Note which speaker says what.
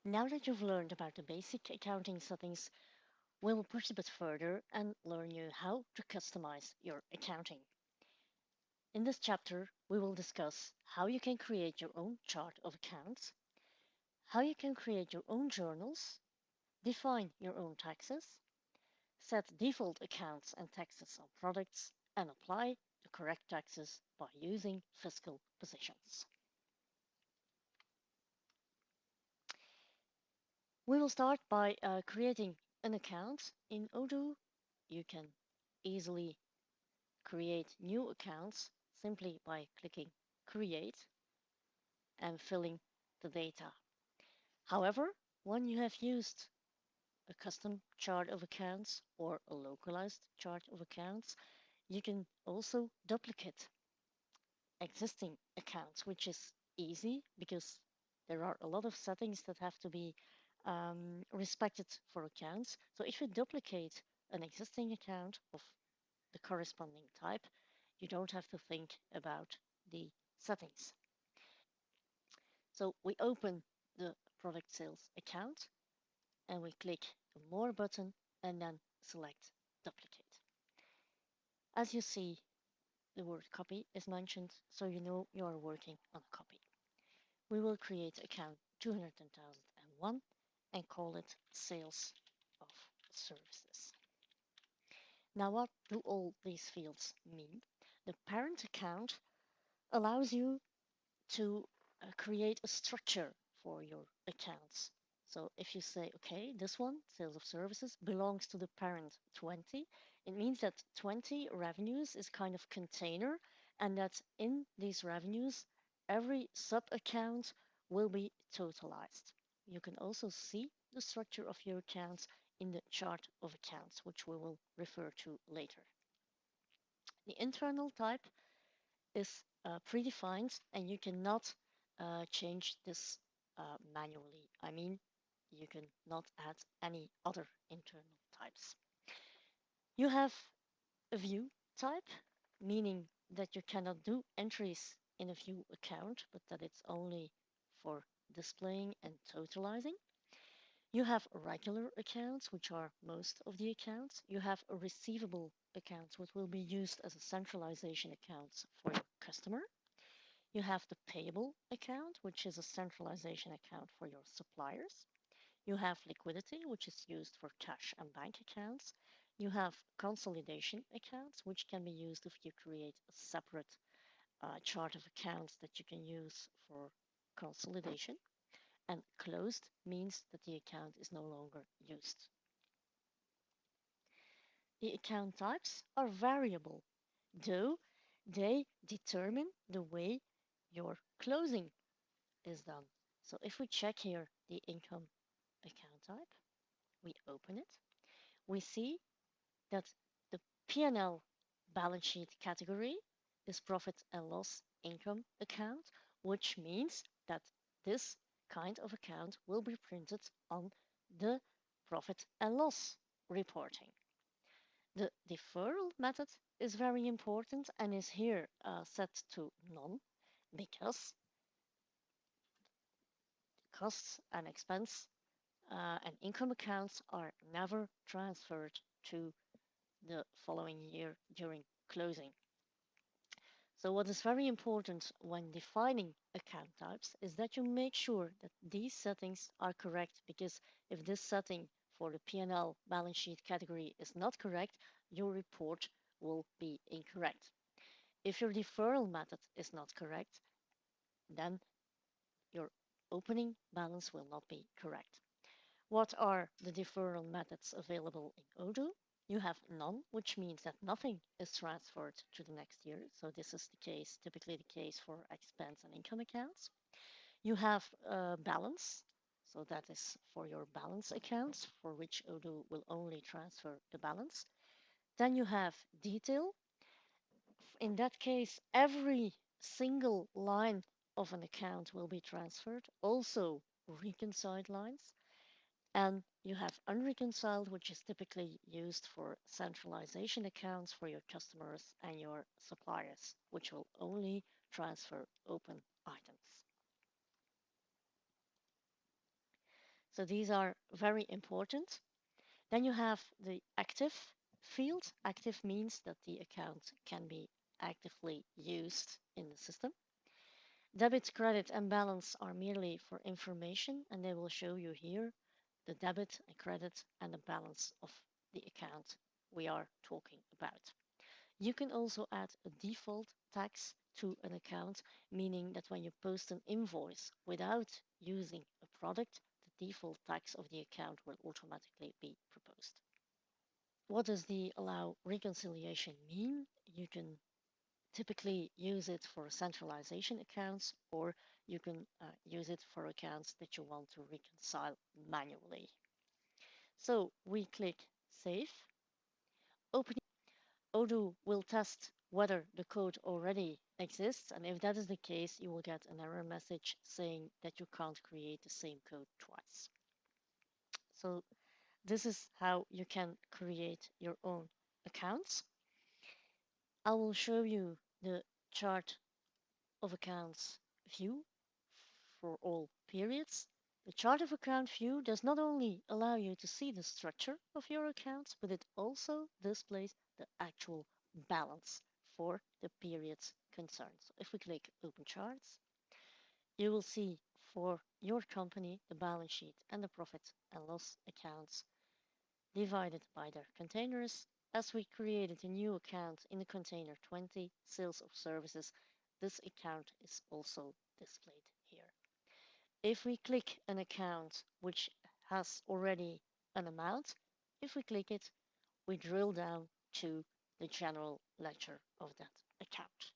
Speaker 1: Now that you've learned about the basic accounting settings, we will push a bit further and learn you how to customize your accounting. In this chapter, we will discuss how you can create your own chart of accounts, how you can create your own journals, define your own taxes, set default accounts and taxes on products, and apply the correct taxes by using fiscal positions. We will start by creating an account. In Odoo, you can easily create new accounts simply by clicking Create and filling the data. However, when you have used a custom chart of accounts or a localized chart of accounts, you can also duplicate existing accounts, which is easy because there are a lot of settings that have to be respected for accounts. So if you duplicate an existing account of the corresponding type, you don't have to think about the settings. So we open the product sales account and we click the More button and then select Duplicate. As you see, the word copy is mentioned, so you know you are working on a copy. We will create account 200,001 and call it Sales of Services. Now, what do all these fields mean? The parent account allows you to create a structure for your accounts. So if you say, okay, this one, sales of services, belongs to the parent 20, it means that 20 revenues is kind of container and that in these revenues, every sub account will be totalized. You can also see the structure of your accounts in the chart of accounts, which we will refer to later. The internal type is predefined and you cannot change this manually. I mean, you can not add any other internal types. You have a view type, meaning that you cannot do entries in a view account, but that it's only for displaying and totalizing. You have regular accounts, which are most of the accounts. You have a receivable accounts, which will be used as a centralization accounts for your customer. You have the payable account, which is a centralization account for your suppliers. You have liquidity, which is used for cash and bank accounts. You have consolidation accounts, which can be used if you create a separate chart of accounts that you can use for consolidation. And closed means that the account is no longer used. The account types are variable, though they determine the way your closing is done. So if we check here the income account type, we open it, we see that the P&L balance sheet category is profit and loss income account, which means that this kind of account will be printed on the profit and loss reporting. The deferral method is very important and is here set to none because costs and expense and income accounts are never transferred to the following year during closing. So what is very important when defining account types is that you make sure that these settings are correct, because if this setting for the P&L balance sheet category is not correct, your report will be incorrect. If your deferral method is not correct, then your opening balance will not be correct. What are the deferral methods available in Odoo? You have none, which means that nothing is transferred to the next year. So this is the case, typically the case for expense and income accounts. You have balance. So that is for your balance accounts, for which Odoo will only transfer the balance. Then you have detail. In that case, every single line of an account will be transferred, also reconciled lines. And you have unreconciled, which is typically used for centralization accounts for your customers and your suppliers, which will only transfer open items. So these are very important. Then you have the active field. Active means that the account can be actively used in the system. Debit, credit, and balance are merely for information, and they will show you here the debit and credit and the balance of the account we are talking about. You can also add a default tax to an account, meaning that when you post an invoice without using a product, the default tax of the account will automatically be proposed. What does the allow reconciliation mean? You can typically use it for centralization accounts, or you can use it for accounts that you want to reconcile manually. So we click Save. Open. Odoo will test whether the code already exists, and if that is the case, you will get an error message saying that you can't create the same code twice. So this is how you can create your own accounts. I will show you the chart of accounts view for all periods. The chart of account view does not only allow you to see the structure of your accounts, but it also displays the actual balance for the periods concerned. So if we click Open Charts, you will see for your company the balance sheet and the profit and loss accounts divided by their containers. As we created a new account in the container 20, sales of services, this account is also displayed here. If we click an account which has already an amount, if we click it, we drill down to the general ledger of that account.